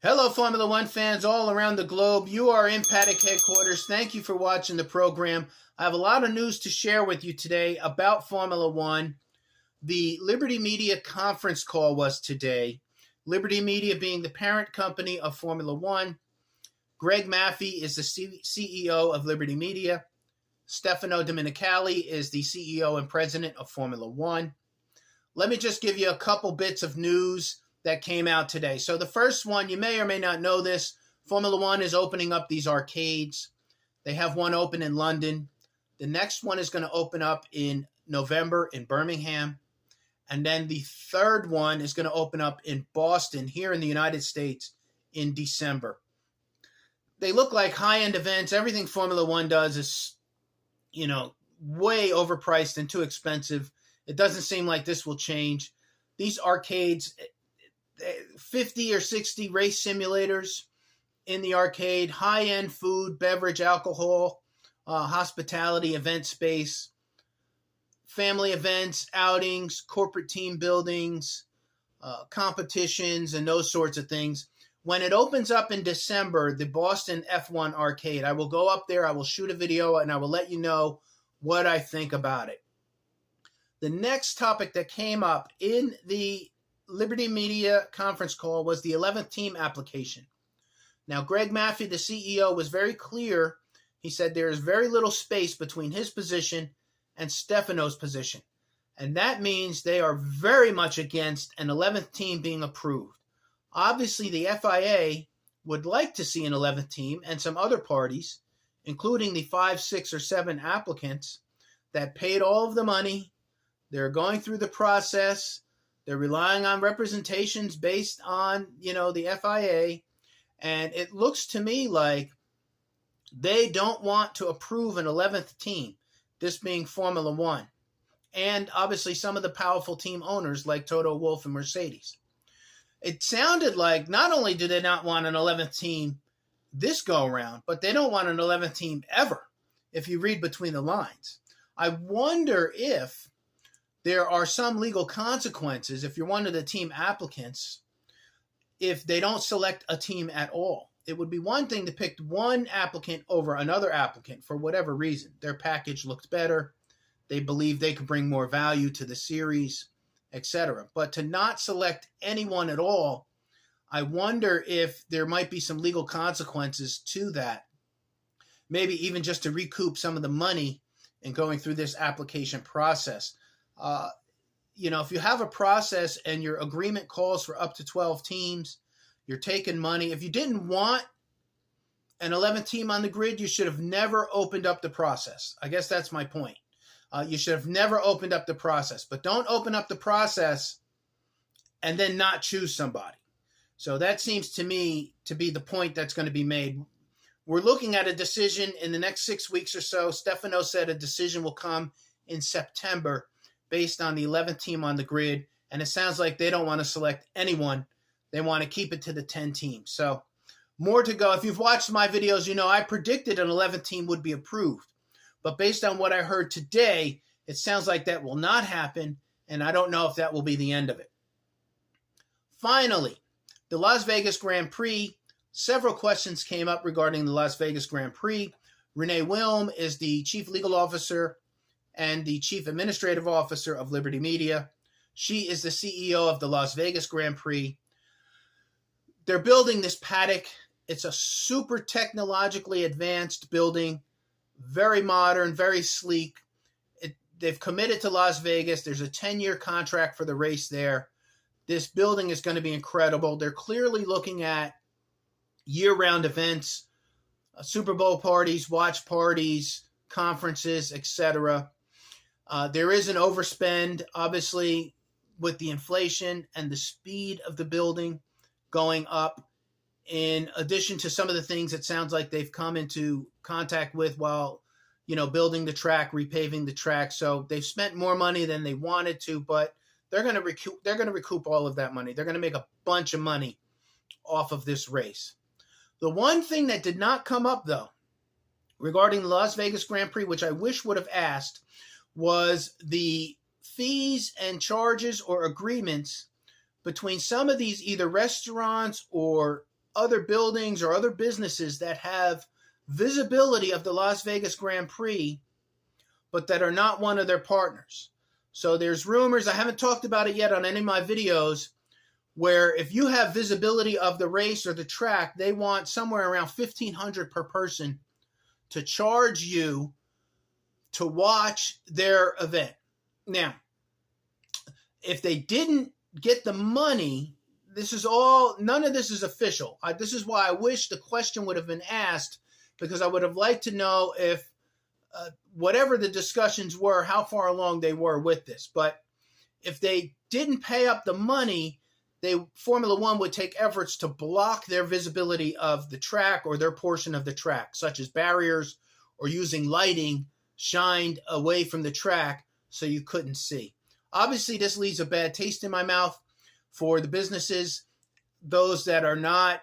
Hello, Formula One fans all around the globe. You are in Paddock headquarters. Thank you for watching the program. I have a lot of news to share with you today about Formula One. The Liberty Media conference call was today. Liberty Media being the parent company of Formula One. Greg Maffei is the CEO of Liberty Media. Stefano Domenicali is the CEO and president of Formula One. Let me just give you a couple bits of news that came out today. So the first one, you may or may not know this, Formula One is opening up these arcades. They have one open in London. The next one is going to open up in November in Birmingham. And then the third one is going to open up in Boston, here in the United States, in December. They look like high-end events. Everything Formula One does is, way overpriced and too expensive. It doesn't seem like this will change. These arcades, 50 or 60 race simulators in the arcade, high-end food, beverage, alcohol, hospitality, event space, family events, outings, corporate team buildings, competitions, and those sorts of things. When it opens up in December, the Boston F1 arcade, I will go up there, I will shoot a video, and I will let you know what I think about it. The next topic that came up in the Liberty Media conference call was the 11th team application. Now, Greg Maffei, the CEO, was very clear. He said there is very little space between his position and Stefano's position. And that means they are very much against an 11th team being approved. Obviously, the FIA would like to see an 11th team and some other parties, including the 5, 6, or 7 applicants that paid all of the money. They're going through the process. They're relying on representations based on, the FIA. And it looks to me like they don't want to approve an 11th team, this being Formula One. And obviously some of the powerful team owners like Toto Wolff and Mercedes. It sounded like not only do they not want an 11th team this go around, but they don't want an 11th team ever, if you read between the lines. I wonder if there are some legal consequences if you're one of the team applicants if they don't select a team at all. It would be one thing to pick one applicant over another applicant for whatever reason. Their package looked better. They believe they could bring more value to the series, etc. But to not select anyone at all, I wonder if there might be some legal consequences to that. Maybe even just to recoup some of the money in going through this application process. If you have a process and your agreement calls for up to 12 teams, you're taking money. If you didn't want an 11th team on the grid, you should have never opened up the process. I guess that's my point. You should have never opened up the process. But don't open up the process and then not choose somebody. So that seems to me to be the point that's going to be made. We're looking at a decision in the next 6 weeks or so. Stefano said a decision will come in September based on the 11th team on the grid, and it sounds like they don't want to select anyone. They want to keep it to the 10 teams. So more to go. If you've watched my videos, I predicted an 11th team would be approved. But based on what I heard today, it sounds like that will not happen, and I don't know if that will be the end of it. Finally, the Las Vegas Grand Prix. Several questions came up regarding the Las Vegas Grand Prix. Renee Wilm is the Chief Legal Officer and the Chief Administrative Officer of Liberty Media. She is the CEO of the Las Vegas Grand Prix. They're building this paddock. It's a super technologically advanced building, very modern, very sleek. They've committed to Las Vegas. There's a 10-year contract for the race there. This building is going to be incredible. They're clearly looking at year-round events, Super Bowl parties, watch parties, conferences, etc. There is an overspend, obviously, with the inflation and the speed of the building going up, in addition to some of the things it sounds like they've come into contact with while, building the track, repaving the track. So they've spent more money than they wanted to, but they're going to recoup all of that money. They're going to make a bunch of money off of this race. The one thing that did not come up, though, regarding the Las Vegas Grand Prix, which I wish would have asked, was the fees and charges or agreements between some of these either restaurants or other buildings or other businesses that have visibility of the Las Vegas Grand Prix, but that are not one of their partners. So there's rumors, I haven't talked about it yet on any of my videos, where if you have visibility of the race or the track, they want somewhere around $1,500 per person to charge you to watch their event. Now, if they didn't get the money, none of this is official. This is why I wish the question would have been asked, because I would have liked to know if whatever the discussions were, how far along they were with this. But if they didn't pay up the money, Formula One would take efforts to block their visibility of the track or their portion of the track, such as barriers or using lighting shined away from the track so you couldn't see. Obviously, this leaves a bad taste in my mouth for the businesses, those that are not,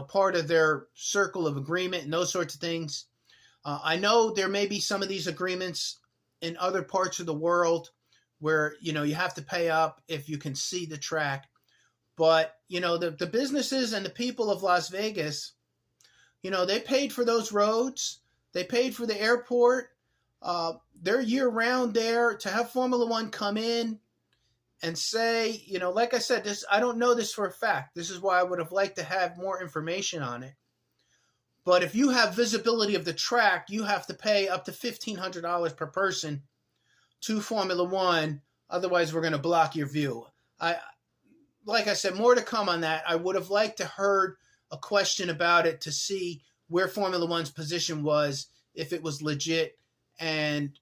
part of their circle of agreement and those sorts of things. I know there may be some of these agreements in other parts of the world where, you have to pay up if you can see the track. But, the businesses and the people of Las Vegas, they paid for those roads. They paid for the airport. They're year-round there. To have Formula One come in and say, like I said, I don't know this for a fact. This is why I would have liked to have more information on it. But if you have visibility of the track, you have to pay up to $1,500 per person to Formula One. Otherwise, we're going to block your view. Like I said, more to come on that. I would have liked to heard a question about it to see where Formula One's position was, if it was legit, and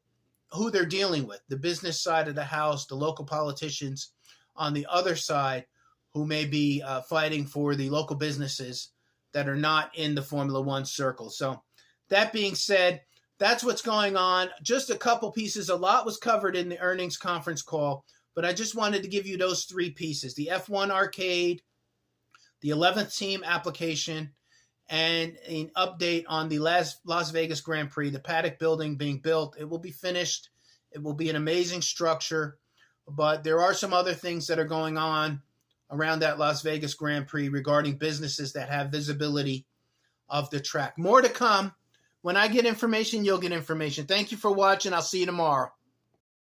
who they're dealing with, the business side of the house, the local politicians on the other side who may be fighting for the local businesses that are not in the Formula One circle. So that being said, that's what's going on. Just a couple pieces. A lot was covered in the earnings conference call, but I just wanted to give you those three pieces: the F1 arcade, the 11th team application, and an update on the Las Vegas Grand Prix, the paddock building being built. It will be finished. It will be an amazing structure, but there are some other things that are going on around that Las Vegas Grand Prix regarding businesses that have visibility of the track. More to come. When I get information, you'll get information. Thank you for watching. I'll see you tomorrow.